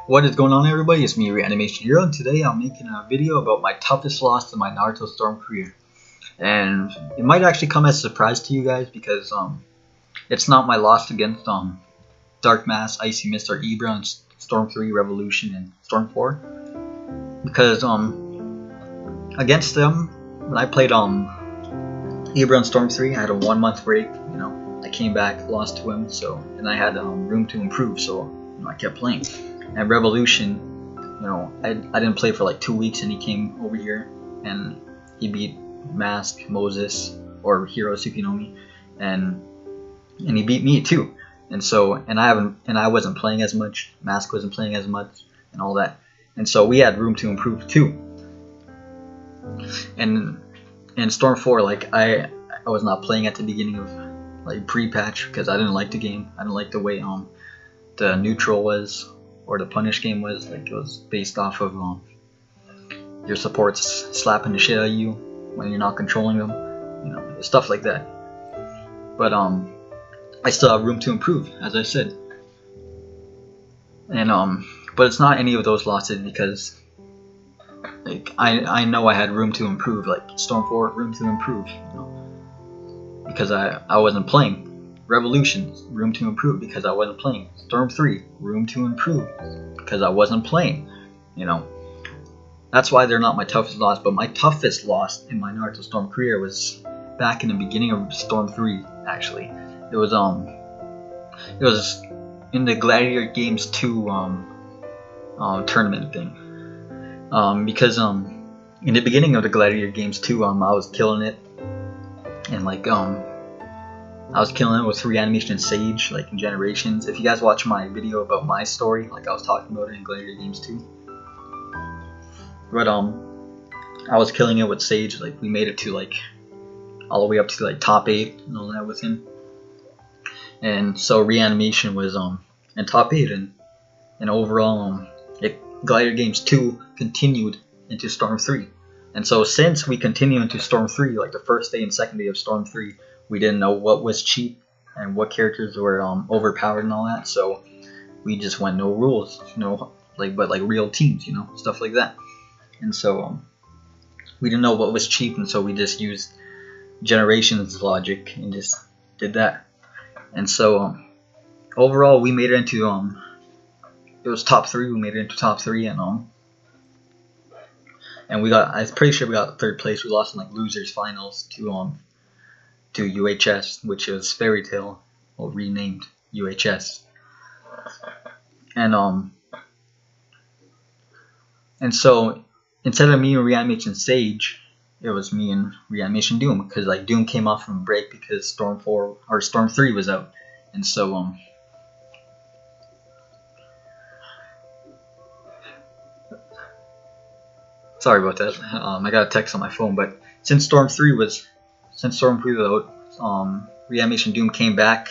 What is going on, everybody? It's me, Reanimation Hero, and today I'm making a video about my toughest loss in my Naruto Storm career. And it might actually come as a surprise to you guys because it's not my loss against Dark Mass, Icy Mist, or Ibra on Storm 3, Revolution, and Storm 4. Because against them, when I played Ibra on Storm 3, I had a 1 month break. I came back, lost to him, and I had room to improve, so I kept playing. And Revolution, I didn't play for like 2 weeks, and he came over here and he beat Mask, Moses, or Hero Tsukunomi, and he beat me too. And I wasn't playing as much. Mask wasn't playing as much, and all that. And so we had room to improve too. And in Storm 4, like I was not playing at the beginning of like pre-patch because I didn't like the game. I didn't like the way the neutral was, or the punish game was. Like it was based off of your supports slapping the shit out of you when you're not controlling them, stuff like that. But I still have room to improve, as I said. And but it's not any of those losses because like I know I had room to improve. Like Storm 4, room to improve, because I wasn't playing. Revolution, room to improve because I wasn't playing. Storm 3, room to improve because I wasn't playing. That's why they're not my toughest loss. But my toughest loss in my Naruto Storm career was back in the beginning of Storm 3. Actually, it was in the Gladiator Games 2 tournament thing. Because in the beginning of the Gladiator Games 2, I was killing it, and like I was killing it with Reanimation and Sage, like in Generations. If you guys watch my video about my story, like I was talking about it in Gladiator Games 2. But I was killing it with Sage. Like we made it to like all the way up to like top 8 and all that with him. And so Reanimation was in top 8, and overall Gladiator Games 2 continued into Storm 3. And so since we continue into Storm 3, like the first day and second day of Storm 3, we didn't know what was cheap and what characters were overpowered and all that. So we just went no rules, but like real teams, stuff like that. And so we didn't know what was cheap, and so we just used Generations logic and just did that. And so overall we made it into it was top 3. We made it into top 3, and we got, I'm pretty sure we got 3rd place. We lost in like losers finals to UHS, which is Fairy Tail, or renamed UHS. And so instead of me and Reanimation Sage, it was me and Reanimation Doom, because like Doom came off from a break because Storm 3 was out. And so sorry about that. I got a text on my phone. But since Storm 3 was out, Reanimation Doom came back,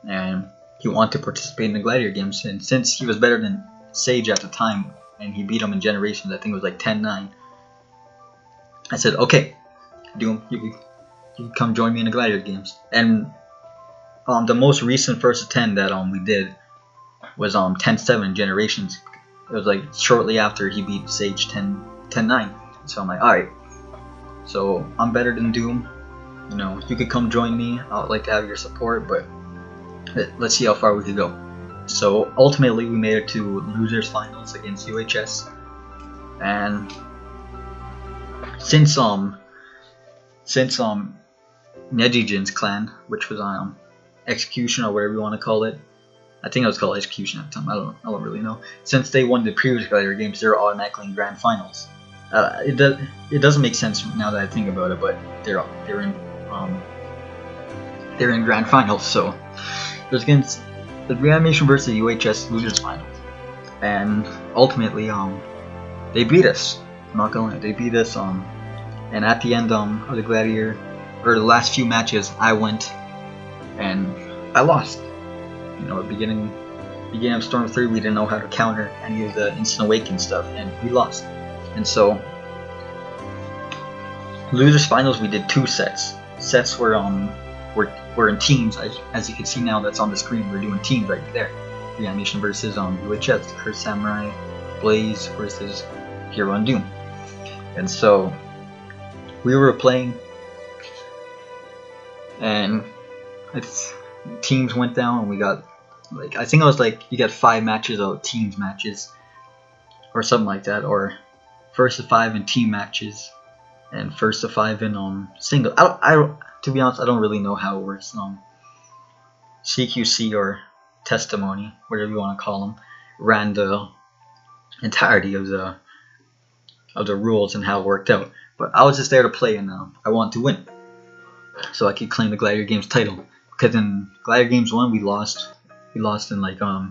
and he wanted to participate in the Gladiator Games. And since he was better than Sage at the time, and he beat him in Generations, I think it was like 10-9. I said, okay, Doom, you can come join me in the Gladiator Games. And the most recent first 10 that we did was 10-7 Generations. It was like shortly after he beat Sage 10-9. So I'm like, alright, so I'm better than Doom. You could come join me. I would like to have your support, but let's see how far we could go. So ultimately we made it to losers finals against UHS. And since Nejijin's clan, which was Execution, or whatever you want to call it, I think it was called Execution at the time, I don't really know. Since they won the previous Gladiator Games, they're automatically in Grand Finals. It doesn't make sense now that I think about it, but they're in Grand Finals. So it was against the Reanimation versus UHS losers finals, and ultimately they beat us. I'm not gonna lie, they beat us. And at the end of the Gladiator, or the last few matches, I went and I lost. At the beginning of Storm 3, we didn't know how to counter any of the Instant Awaken stuff, and we lost. And so losers finals, we did 2 sets. Were in teams, as you can see now. That's on the screen. We're doing teams right there. reanimation versus UHS, Curse Samurai, Blaze versus Hero and Doom. And so we were playing, and teams went down, and we got like, I think it was like you get 5 matches of teams matches or something like that, or first to 5 in team matches and first to 5 in single. I don't, to be honest, I don't really know how it works. CQC or testimony, whatever you want to call them, ran the entirety of the rules and how it worked out. But I was just there to play, and I wanted to win, so I could claim the Gladiator Games title. Because in Gladiator Games 1 we lost in like I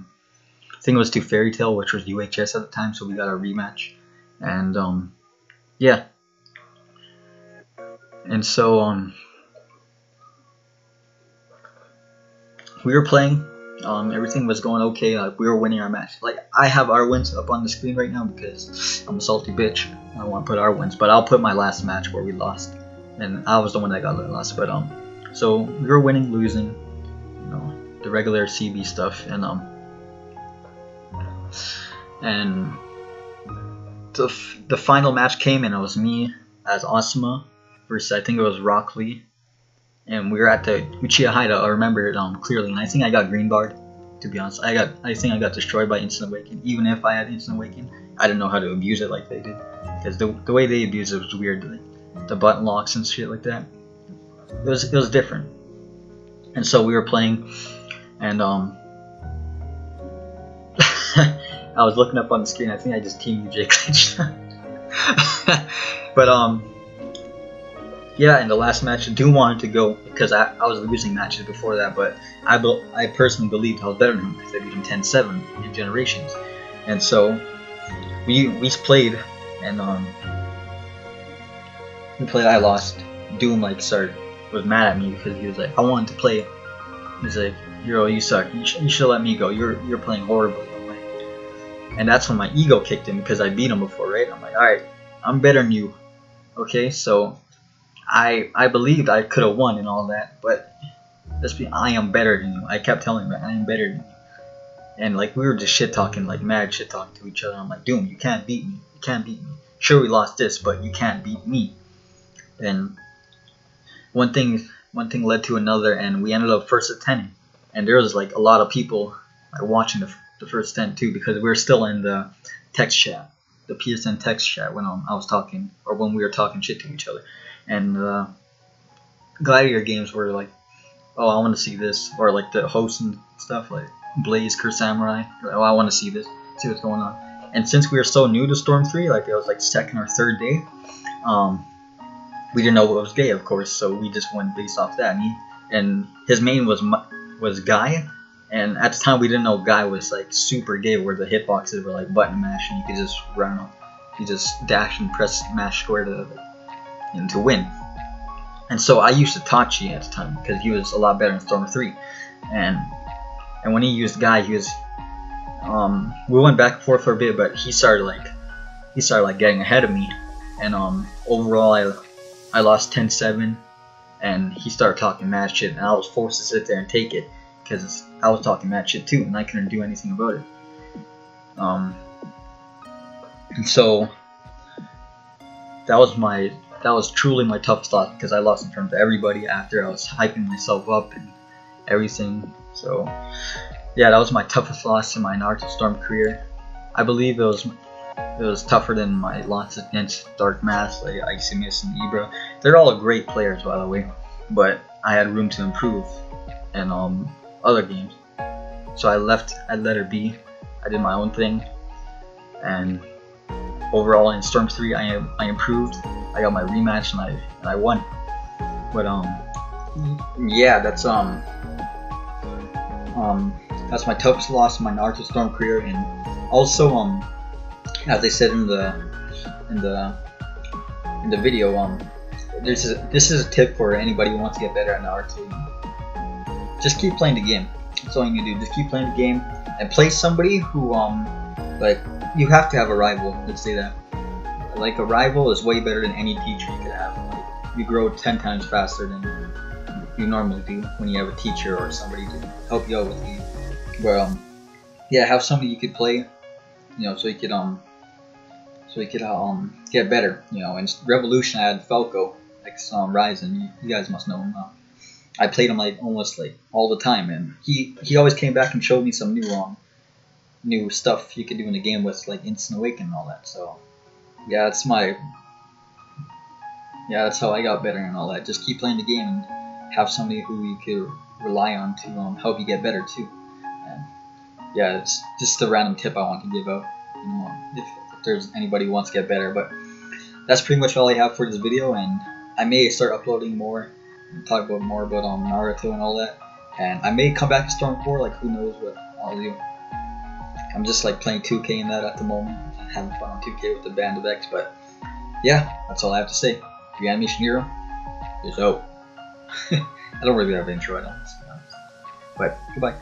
think it was to Fairy Tail, which was UHS at the time, so we got a rematch. And yeah. And so we were playing, everything was going okay, we were winning our match. Like, I have our wins up on the screen right now because I'm a salty bitch. I want to put our wins, but I'll put my last match where we lost, and I was the one that got lost. But so we were winning, losing, you know, the regular CB stuff, and the final match came, and it was me as Asuma versus, I think it was Rock Lee, and we were at the Uchiha Hideout. I remember it clearly, and I think I got green barred. To be honest, I think I got destroyed by Instant Awaken. Even if I had Instant Awaken, I didn't know how to abuse it like they did, because the way they abused it was weird. Like, the button locks and shit like that. It was different. And so we were playing, and I was looking up on the screen. I think I just Team UJ glitched. But yeah, in the last match, Doom wanted to go because I was losing matches before that, but I personally believed I was better than him because I beat him 10-7 in Generations. And so we played, and we played. I lost. Doom was mad at me because he was like, I wanted to play. He's like, Hero, you suck. You should let me go. You're playing horribly. And that's when my ego kicked in because I beat him before, right? I'm like, alright, I'm better than you. Okay, so I believed I could have won and all that, but I am better than you. I kept telling him that I am better than you. And like, we were just shit talking, like mad shit talking to each other. I'm like, Doom, you can't beat me. You can't beat me. Sure, we lost this, but you can't beat me. And one thing led to another, and we ended up first at 10. And there was like a lot of people like watching the first 10 too, because we were still in the text chat, the PSN text chat, when I was talking, or when we were talking shit to each other. And Gladiator Games were like, oh, I want to see this, or like the hosts and stuff, like Blaze, Curse Samurai, like, oh, I want to see this, see what's going on. And since we were so new to Storm 3, like it was like second or third day, we didn't know what was gay, of course, so we just went based off that. And his main was Guy. And at the time, we didn't know Guy was like super gay, where the hitboxes were like button mash, and you could just run off. You just dash and press mash square to win. And so I used Itachi at the time because he was a lot better in Storm 3. And when he used Guy, he was we went back and forth for a bit, but he started getting ahead of me. And overall, I lost 10-7, and he started talking mad shit, and I was forced to sit there and take it. Because I was talking mad shit too, and I couldn't do anything about it. And so that was truly my toughest loss, because I lost in front of everybody after I was hyping myself up and everything. So yeah, that was my toughest loss in my Naruto Storm career. I believe it was tougher than my losses against Dark Mass, like Icy Mist and Ibra. They're all great players, by the way, but I had room to improve. And other games, so I let her be. I did my own thing, and overall in Storm 3, I improved. I got my rematch, and I won. But yeah, that's my toughest loss in my Naruto Storm career. And also as I said in the video, this is a tip for anybody who wants to get better at Naruto. Just keep playing the game. That's all you need to do. Just keep playing the game and play somebody who like, you have to have a rival. Let's say that. Like, a rival is way better than any teacher you could have. Like, you grow 10 times faster than you normally do when you have a teacher or somebody to help you out with the game. But yeah, have somebody you could play, so you could get better, And Revolution, I had Falco, like Ryzen. You guys must know him. I played him like almost like all the time, and he always came back and showed me some new stuff you could do in the game with like instant awaken and all that. So yeah, that's how I got better and all that. Just keep playing the game and have somebody who you could rely on to help you get better too. And yeah, it's just a random tip I want to give out. If there's anybody who wants to get better, but that's pretty much all I have for this video, and I may start uploading more and talk about more about Naruto and all that, and I may come back to Storm 4, like who knows what I'll do. I'm just like playing 2K in that at the moment, having fun on 2K with the Band of X, but yeah, that's all I have to say. The Animation Hero is out. I don't really have an intro, I don't, but goodbye.